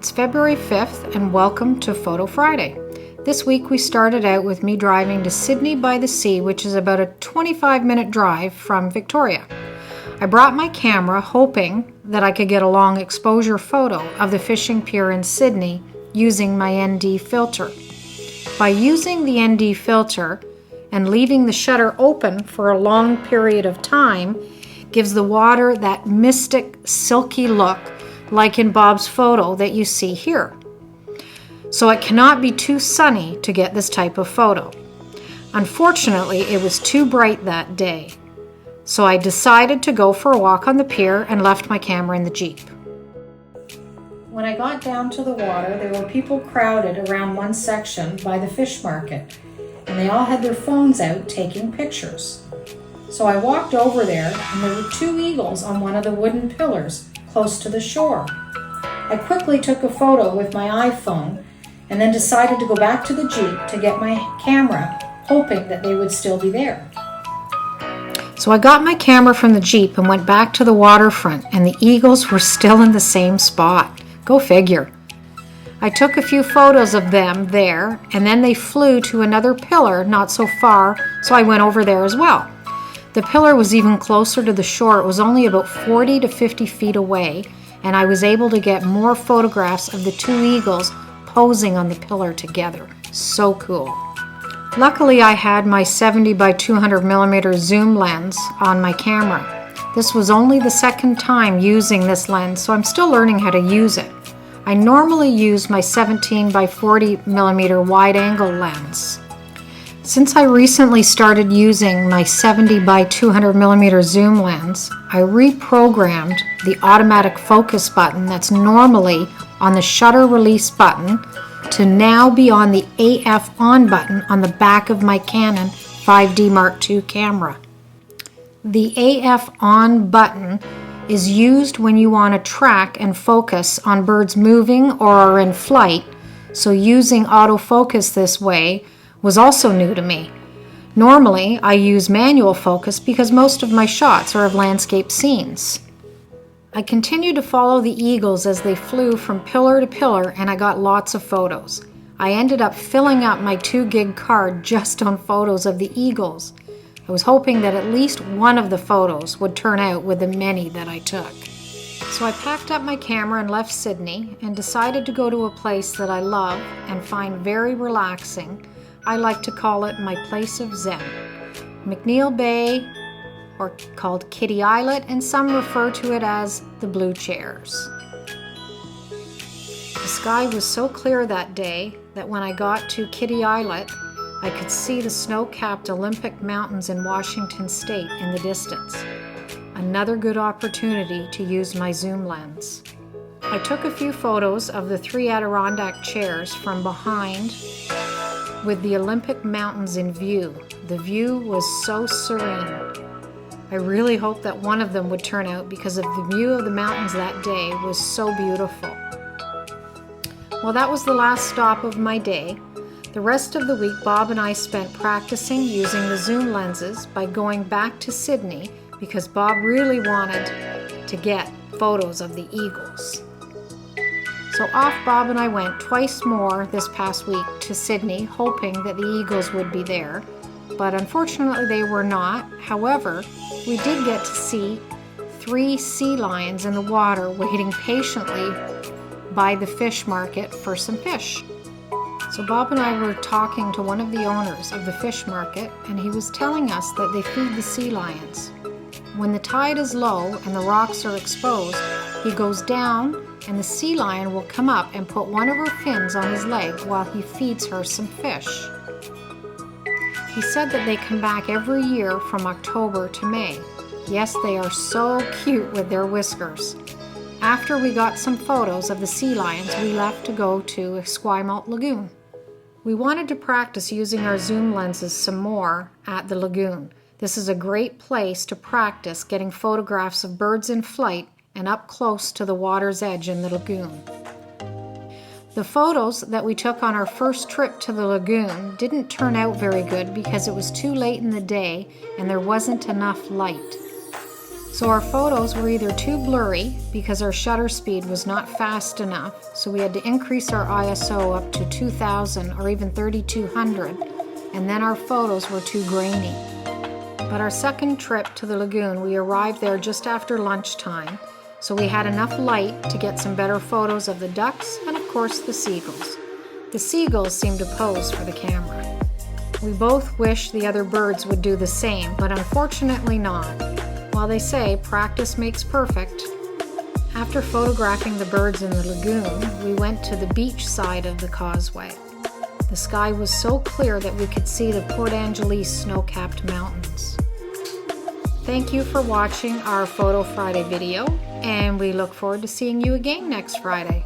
It's February 5th and welcome to Foto Friday. This week we started out with me driving to Sidney by the Sea, which is about a 25-minute drive from Victoria. I brought my camera hoping that I could get a long exposure photo of the fishing pier in Sidney using my ND filter. By using the ND filter and leaving the shutter open for a long period of time gives the water that mystic, silky look like in Bob's photo that you see here. So it cannot be too sunny to get this type of photo. Unfortunately, it was too bright that day. So I decided to go for a walk on the pier and left my camera in the Jeep. When I got down to the water, there were people crowded around one section by the fish market, and they all had their phones out taking pictures. So I walked over there, and there were two eagles on one of the wooden pillars close to the shore. I quickly took a photo with my iPhone and then decided to go back to the Jeep to get my camera, hoping that they would still be there. So I got my camera from the Jeep and went back to the waterfront, and the eagles were still in the same spot. Go figure. I took a few photos of them there, and then they flew to another pillar not so far, so I went over there as well. The pillar was even closer to the shore. It was only about 40 to 50 feet away, and I was able to get more photographs of the two eagles posing on the pillar together. So cool. Luckily, I had my 70 by 200 millimeter zoom lens on my camera. This was only the second time using this lens, so I'm still learning how to use it. I normally use my 17 by 40 millimeter wide angle lens. Since I recently started using my 70 by 200 millimeter zoom lens, I reprogrammed the automatic focus button that's normally on the shutter release button to now be on the AF on button on the back of my Canon 5D Mark II camera. The AF on button is used when you want to track and focus on birds moving or are in flight, so using autofocus this way was also new to me. Normally, I use manual focus because most of my shots are of landscape scenes. I continued to follow the eagles as they flew from pillar to pillar, and I got lots of photos. I ended up filling up my 2 gig card just on photos of the eagles. I was hoping that at least one of the photos would turn out with the many that I took. So I packed up my camera and left Sidney and decided to go to a place that I love and find very relaxing. I like to call it my place of Zen. McNeil Bay, or called Kitty Islet, and some refer to it as the Blue Chairs. The sky was so clear that day that when I got to Kitty Islet, I could see the snow-capped Olympic Mountains in Washington State in the distance. Another good opportunity to use my zoom lens. I took a few photos of the 3 Adirondack chairs from behind with the Olympic Mountains in view. The view was so serene. I really hoped that one of them would turn out because of the view of the mountains that day was so beautiful. Well, that was the last stop of my day. The rest of the week, Bob and I spent practicing using the zoom lenses by going back to Sidney because Bob really wanted to get photos of the eagles. So off Bob and I went twice more this past week to Sidney, hoping that the eagles would be there, but unfortunately they were not. However, we did get to see 3 sea lions in the water waiting patiently by the fish market for some fish. So Bob and I were talking to one of the owners of the fish market, and he was telling us that they feed the sea lions. When the tide is low and the rocks are exposed, he goes down and the sea lion will come up and put one of her fins on his leg while he feeds her some fish. He said that they come back every year from October to May. Yes, they are so cute with their whiskers. After we got some photos of the sea lions, we left to go to Esquimalt Lagoon. We wanted to practice using our zoom lenses some more at the lagoon. This is a great place to practice getting photographs of birds in flight and up close to the water's edge in the lagoon. The photos that we took on our first trip to the lagoon didn't turn out very good because it was too late in the day and there wasn't enough light. So our photos were either too blurry because our shutter speed was not fast enough, so we had to increase our ISO up to 2000 or even 3200, and then our photos were too grainy. But our second trip to the lagoon, we arrived there just after lunchtime, so we had enough light to get some better photos of the ducks and of course the seagulls. The seagulls seemed to pose for the camera. We both wish the other birds would do the same, but unfortunately not. While they say practice makes perfect, after photographing the birds in the lagoon, we went to the beach side of the causeway. The sky was so clear that we could see the Port Angeles snow-capped mountains. Thank you for watching our Foto Friday video, and we look forward to seeing you again next Friday.